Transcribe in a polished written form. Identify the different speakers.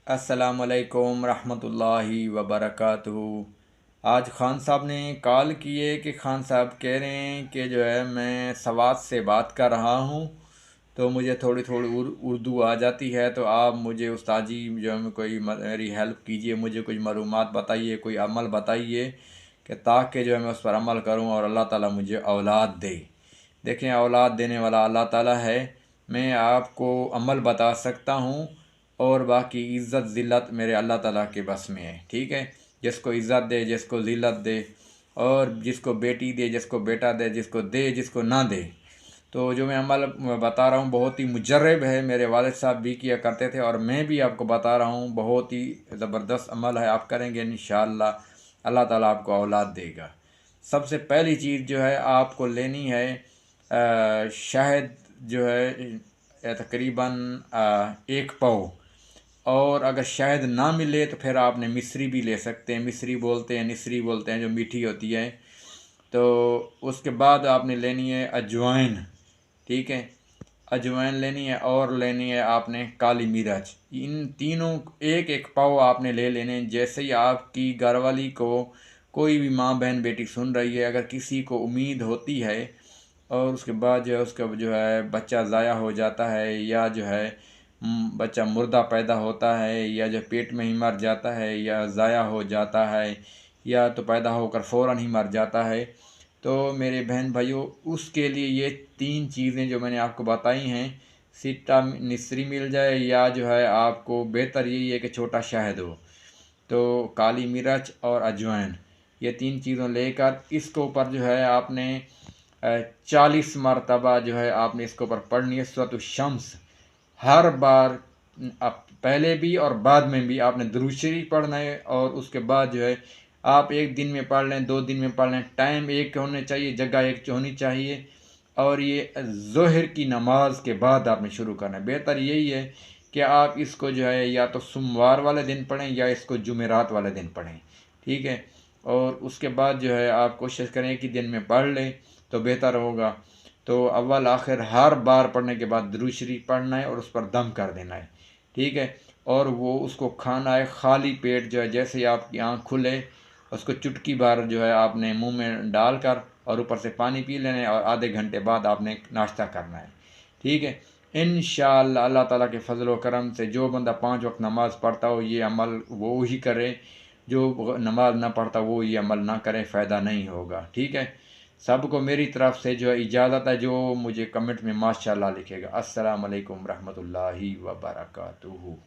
Speaker 1: अस्सलाम वालेकुम रहमतुल्लाहि वबरकातुहू। आज ख़ान साहब ने कॉल किए कि ख़ान साहब कह रहे हैं कि जो है मैं सवात से बात कर रहा हूँ, तो मुझे थोड़ी थोड़ी उर्दू आ जाती है, तो आप मुझे उस्ताद जी जो है कोई मेरी हेल्प कीजिए, मुझे कुछ मालूमात बताइए, कोई अमल बताइए कि ताकि जो है मैं उस पर अमल करूँ और अल्लाह ताला मुझे औलाद दे। देखें, औलाद देने वाला अल्लाह ताला है। मैं आपको अमल बता सकता हूँ और बाकी इज़्ज़त ज़िल्लत मेरे अल्लाह ताला के बस में है। ठीक है, जिसको इज़्ज़त दे, जिसको ज़िल्लत दे, और जिसको बेटी दे, जिसको बेटा दे, जिसको दे, जिसको ना दे। तो जो मैं अमल बता रहा हूँ बहुत ही मुजर्रब है, मेरे वालिद साहब भी किया करते थे और मैं भी आपको बता रहा हूँ, बहुत ही ज़बरदस्त अमल है। आप करेंगे इंशाअल्लाह अल्लाह ताला आपको औलाद देगा। सबसे पहली चीज़ जो है आपको लेनी है शहद जो है तकरीबन 1 पाव। और अगर शहद ना मिले तो फिर आपने मिश्री भी ले सकते हैं। मिश्री बोलते हैं, निसरी बोलते हैं, जो मीठी होती है। तो उसके बाद आपने लेनी है अजवाइन। ठीक है, अजवाइन लेनी है और लेनी है आपने काली मिर्च। इन तीनों 1-1 पाव आपने ले लेने। जैसे ही आपकी घरवाली को कोई भी माँ बहन बेटी सुन रही है, अगर किसी को उम्मीद होती है और उसके बाद जो है उसका जो है बच्चा ज़ाया हो जाता है, या जो है बच्चा मुर्दा पैदा होता है, या जो पेट में ही मर जाता है, या ज़ाया हो जाता है, या तो पैदा होकर फ़ौरन ही मर जाता है, तो मेरे बहन भाइयों उसके लिए ये 3 चीज़ें जो मैंने आपको बताई हैं, सिट्टा निसरी मिल जाए, या जो है आपको बेहतर यही है कि छोटा शहद हो, तो काली मिर्च और अजवाइन, ये 3 चीज़ों लेकर इसके ऊपर जो है आपने 40 मरतबा जो है आपने इसके ऊपर पढ़नी है सूरत शम्स। हर बार पहले भी और बाद में भी आपने दुरूद शरीफ पढ़ना है, और उसके बाद जो है आप 1 दिन में पढ़ लें, 2 दिन में पढ़ लें, टाइम एक होने चाहिए, जगह एक होनी चाहिए। और ये ज़ोहर की नमाज के बाद आपने शुरू करना है। बेहतर यही है कि आप इसको जो है या तो सोमवार वाले दिन पढ़ें या इसको जुमेरात वाले दिन पढ़ें। ठीक है, और उसके बाद जो है आप कोशिश करें कि दिन में पढ़ लें तो बेहतर होगा। तो अव्वल आखिर हर बार पढ़ने के बाद दुरूद शरीफ पढ़ना है और उस पर दम कर देना है। ठीक है, और वो उसको खाना है खाली पेट, जो है जैसे ही आपकी आँख खुले उसको चुटकी भर जो है आपने मुंह में डालकर और ऊपर से पानी पी लेना है, और आधे घंटे बाद आपने नाश्ता करना है। ठीक है, इंशाअल्लाह अल्लाह ताला के फजल व करम से जो बंदा 5 वक्त नमाज पढ़ता हो ये अमल वो ही करे, जो नमाज ना पढ़ता वो ये अमल ना करे, फ़ायदा नहीं होगा। ठीक है, सबको मेरी तरफ से जो है इजाज़त है। जो मुझे कमेंट में माशाअल्लाह लिखेगा। अस्सलाम वालेकुम रहमतुल्लाहि व बरकातुहू।